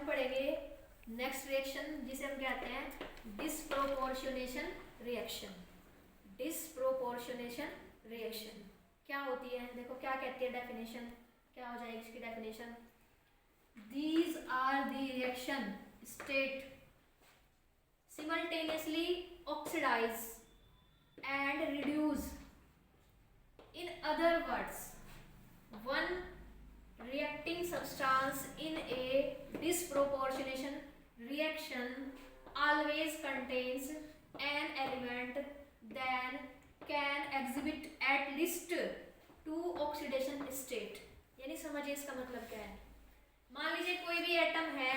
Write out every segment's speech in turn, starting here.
पढ़ेंगे next reaction जिसे हम कहते हैं डिस्प्रोपोर्शनेशन रिएक्शन। डिस्प्रोपोर्शनेशन रिएक्शन क्या होती है? देखो क्या कहती है डेफिनेशन, क्या हो जाएगी इसकी definition. These are the reaction state simultaneously oxidize and reduce. In other words, one reacting substance in a disproportionation reaction always contains an element that can exhibit at least two oxidation state। यानी समझिए इसका मतलब क्या है। मान लीजिए कोई भी एटम है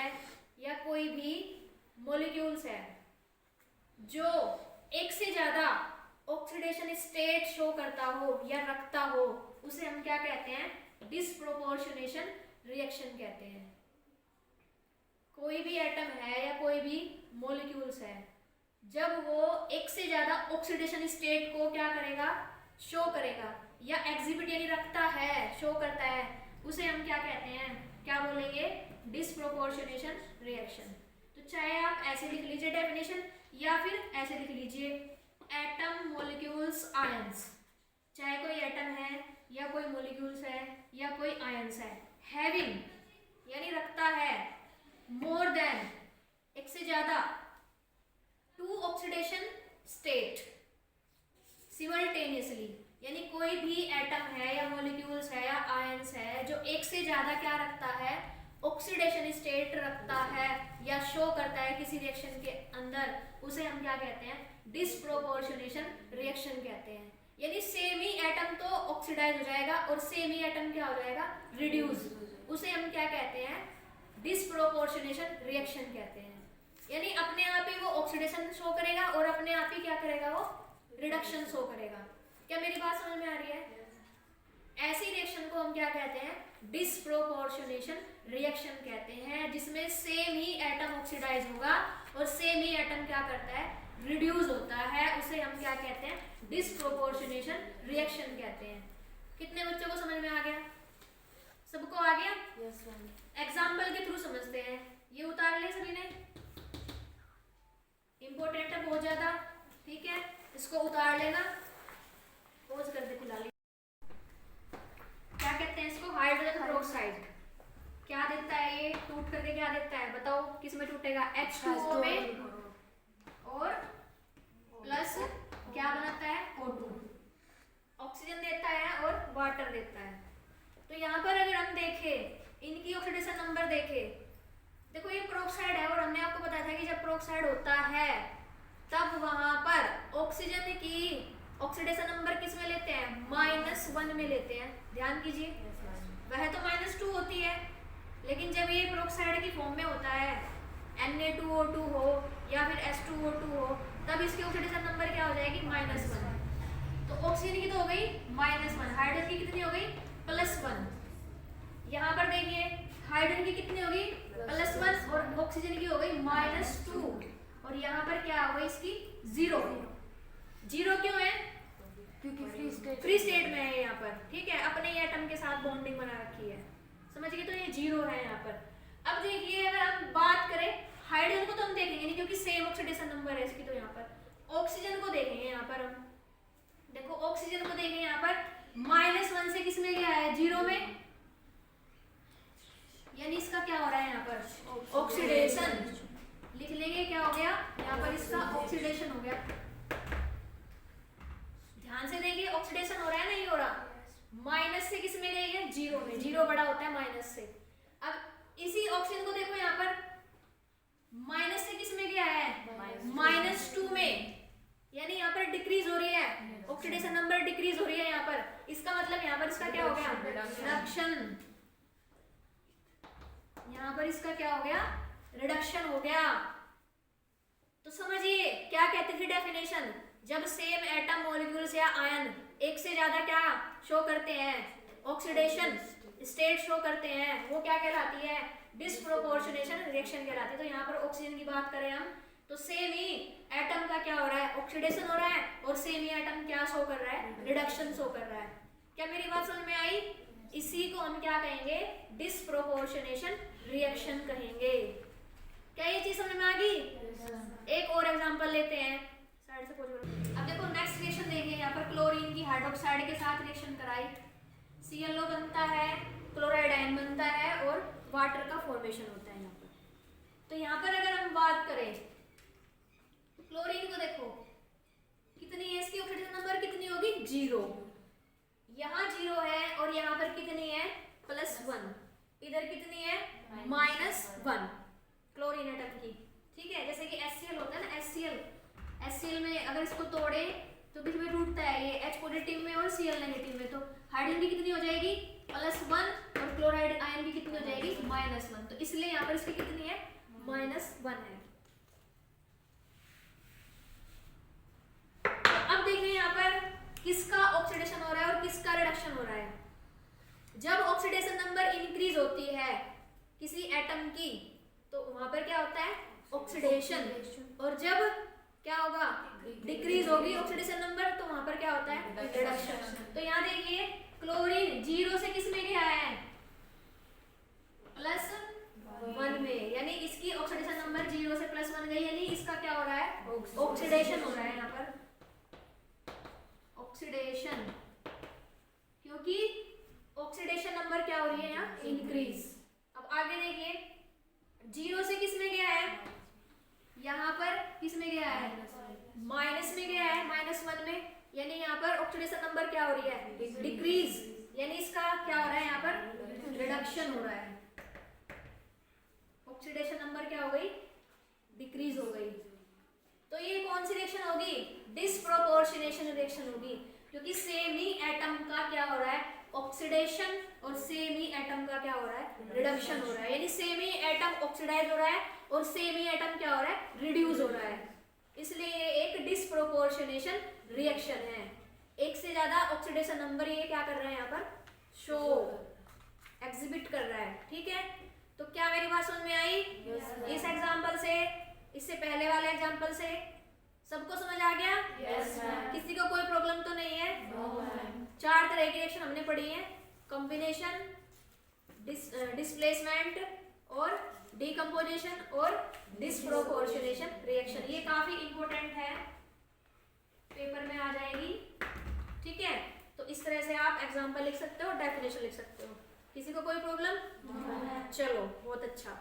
या कोई भी मॉलिक्यूल्स है जो एक से ज्यादा ऑक्सीडेशन स्टेट शो करता हो या रखता हो, उसे हम क्या कहते हैं? डिस्प्रोपोर्शनेशन रिएक्शन कहते हैं। कोई भी एटम है या कोई भी मॉलिक्यूल्स है, जब वो एक से ज्यादा ऑक्सीडेशन स्टेट को क्या करेगा? शो करेगा या एग्जिबिट यानी रखता है, शो करता है, उसे हम क्या कहते हैं? क्या बोलेंगे? Disproportionation reaction. तो चाहे आप ऐसे लिख लीजिए डेफिनेशन या फिर ऐसे लिख लीजिए एटम मॉलिक्यूल्स आयंस। चाहे कोई एटम है या कोई मॉलिक्यूल्स है या कोई आयंस है, हैविंग यानी रखता है, मोर देन एक से ज्यादा, टू ऑक्सीडेशन स्टेट सिमल्टेनियसली यानी कोई भी एटम है या मॉलिक्यूल्स है या आयंस है जो एक से ज्यादा क्या रखता है? ऑक्सीडेशन स्टेट रखता है या शो करता है किसी रिएक्शन के अंदर, उसे हम क्या कहते हैं? डिस्प्रोपोर्शनेशन रिएक्शन कहते हैं। यानी सेम ही एटम तो ऑक्सीडाइज हो जाएगा और सेम ही एटम क्या हो जाएगा? रिड्यूस। उसे हम क्या कहते हैं? डिस्प्रोपोर्शनेशन रिएक्शन कहते हैं। यानी अपने आप ही वो ऑक्सीडेशन शो करेगा और अपने आप ही क्या करेगा? वो रिडक्शन शो करेगा। क्या मेरी बात समझ में आ रही है? ऐसी रिएक्शन को हम क्या कहते हैं? डिस्प्रोपोर्शनेशन रिएक्शन कहते हैं, जिसमें सेम ही एटम ऑक्सीडाइज होगा और सेम ही एटम क्या करता है? रिड्यूस होता है। उसे हम क्या कहते हैं? डिस्प्रोपोर्शनेशन रिएक्शन कहते हैं। कितने बच्चों को समझ में आ गया? सबको आ गया? Yes ma'am. एग्जाम्पल के थ्रू समझते हैं। ये उतार ले सभी ने, इंपॉर्टेंट है बहुत ज्यादा, ठीक है? इसको उतार लेना, पोज कर दे फिलहाल। क्या कहते हैं इसको? Hydrogen peroxide. क्या देता है ये? टूट करके क्या देता है? बताओ किस में टूटेगा? H2O में, और प्लस क्या बनाता है? O2। ऑक्सीजन देता है और वाटर देता है। तो यहाँ पर अगर हम देखें इनकी ऑक्सीडेशन नंबर देखें, देखो ये पेरोक्साइड है और हमने आपको बताया था कि जब पेरोक्साइड होता है तब वहां पर ऑक्सीजन की ऑक्सीडेशन नंबर किस में लेते हैं? -1 में लेते हैं। ध्यान कीजिए, वह तो -2 होती है, लेकिन जब ये पेरोक्साइड की फॉर्म में होता है, Na2O2 हो या फिर H2O2 हो, तब इसकी ऑक्सीडेशन नंबर क्या हो जाएगी? -1। तो ऑक्सीजन की तो हो गई -1, हाइड्रोजन की कितनी हो गई? +1। यहाँ पर देखिए हाइड्रोजन की कितनी होगी? +1 और ऑक्सीजन की हो गई -2, और यहाँ पर क्या होगा? इसकी 0। 0 क्यों है? क्योंकि फ्री स्टेट में है यहाँ पर, ठीक है? अपने ही एटम के साथ बॉन्डिंग बना रखी है, समझ गए? तो ये 0 है यहाँ पर। अब देखिए अगर हम बात करें हाइड्रोजन को, तो हम देखेंगे नहीं क्योंकि सेम ऑक्सीडेशन नंबर है इसकी। तो यहाँ पर ऑक्सीजन को देखेंगे, यहाँ पर हम देखो ऑक्सीजन को देखेंगे, यहाँ पर -1 से किस में गया है? 0 में, यानी इसका क्या हो रहा है? यहाँ पर ऑक्सीडेशन लिख लेंगे। क्या हो गया? यहाँ पर इसका ऑक्सीडेशन हो गया। ध्यान से देखिए ऑक्सीडेशन हो रहा है, नहीं हो रहा? माइनस से किस में गई है? 0 में। 0 बड़ा होता है माइनस से। अब इसी ऑक्सीजन को देखो, यहाँ पर माइनस से किस में गया है? -2 में, यानी यहाँ पर डिक्रीज हो रही है, ऑक्सीडेशन नंबर डिक्रीज हो रही है यहाँ पर। इसका मतलब यहाँ पर इसका क्या हो गया? रिडक्शन। यहाँ पर इसका क्या हो गया? रिडक्शन हो गया। तो समझिए क्या कहती थी डेफिनेशन, जब सेम एटम मॉलिक्यूल्स या आयन एक से ज्यादा क्या शो करते हैं? ऑक्सीडेशन स्टेट शो करते हैं, वो क्या कहलाती है? डिस्प्रोपोर्शनेशन रिएक्शन कहलाती है। तो यहाँ पर ऑक्सीजन की बात करें हम, तो सेम ही एटम का क्या हो रहा है? ऑक्सीडेशन हो रहा है, और सेम ही एटम क्या शो कर रहा है? रिडक्शन शो कर रहा है। क्या मेरी बात समझ में आई? इसी को हम क्या कहेंगे, डिस्प्रोपोर्शनेशन रिएक्शन कहेंगे। क्या ये चीज समझ में आ गई? एक और एग्जांपल लेते हैं, साइड से पूछ। अब देखो नेक्स्ट रिएक्शन देखें, यहाँ पर क्लोरीन की हाइड्रोक्साइड के साथ रिएक्शन कराई, ClO बनता है, क्लोराइड आयन बनता है और वाटर का फॉर्मेशन होता है यहाँ पर। तो यहाँ पर अगर हम बात करें तो क्लोरीन को देखो कितनी है, इसकी ऑक्सीडेशन नंबर कितनी होगी, 0। यहाँ 0 है और यहाँ पर कितनी है, +1। इधर कितनी है, -1 क्लोरीन एटम की। ठीक है, जैसे कि HCl होता है ना, HCl में अगर इसको तोड़े तो बीच में टूटता है, ये H पॉजिटिव में और Cl नेगेटिव में, तो हाइड्रोजन की कितनी हो जाएगी, +1 और क्लोराइड आयन की कितनी हो जाएगी, -1। तो इसलिए यहाँ पर इसकी कितनी है, -1 है। तो अब देखें यहाँ पर किसका ऑक्सीडेशन हो रहा है और किसका रिडक्शन हो रहा है। जब ऑक्सीडेशन नंबर इंक्रीज होती है किसी एटम की तो वहां पर क्या होता है, ऑक्सीडेशन, और जब क्या होगा, डिक्रीज होगी ऑक्सीडेशन नंबर, तो वहां पर क्या होता है, रिडक्शन। तो यहाँ देखिए क्लोरीन 0 से किस में गया है, +1 में, यानी इसकी ऑक्सीडेशन नंबर 0 से +1 गई, यानी इसका क्या हो रहा है, ऑक्सीडेशन हो रहा है यहाँ पर, ऑक्सीडेशन, क्योंकि ऑक्सीडेशन नंबर क्या हो रही है यहाँ, इंक्रीज। अब आगे देखिए 0 से किस में गया है, यहाँ पर किस में गया है, माइनस में गया है, -1 में, यानी यहाँ पर ऑक्सीडेशन नंबर क्या हो रही है, डिक्रीज, यानी इसका क्या हो रहा है, यहाँ पर रिडक्शन हो रहा है, ऑक्सीडेशन नंबर क्या हो गई, डिक्रीज हो गई। तो ये कौन सी रिएक्शन होगी, डिस्प्रोपोर्शनेशन रिएक्शन होगी, क्योंकि सेम ही एटम का क्या हो रहा है, ऑक्सीडेशन, और सेम ही एटम का क्या हो रहा है, रिडक्शन हो रहा है, यानी सेम ही एटम ऑक्सीडाइज हो रहा है और सेम ही एटम क्या हो रहा है, रिड्यूस हो रहा है, इसलिए ये एक डिस्प्रोपोर्शनेशन रिएक्शन है। एक से ज्यादा ऑक्सीडेशन नंबर ये क्या कर रहा है, यहाँ पर शो, एग्जिबिट कर रहा है। ठीक है, तो क्या मेरी बात समझ में आई? इस एग्जाम्पल से, इससे पहले वाले एग्जाम्पल से सबको समझ आ गया? किसी को कोई प्रॉब्लम तो नहीं है? 4 तरह की रिएक्शन हमने पढ़ी है, कॉम्बिनेशन, डिस्प्लेसमेंट और डीकंपोजिशन और डिस्प्रोपोर्शनेशन रिएक्शन। ये काफी इंपॉर्टेंट है, पेपर में आ जाएगी। ठीक है, तो इस तरह से आप एग्जाम्पल लिख सकते हो, डेफिनेशन लिख सकते हो। किसी को कोई प्रॉब्लम? चलो बहुत अच्छा।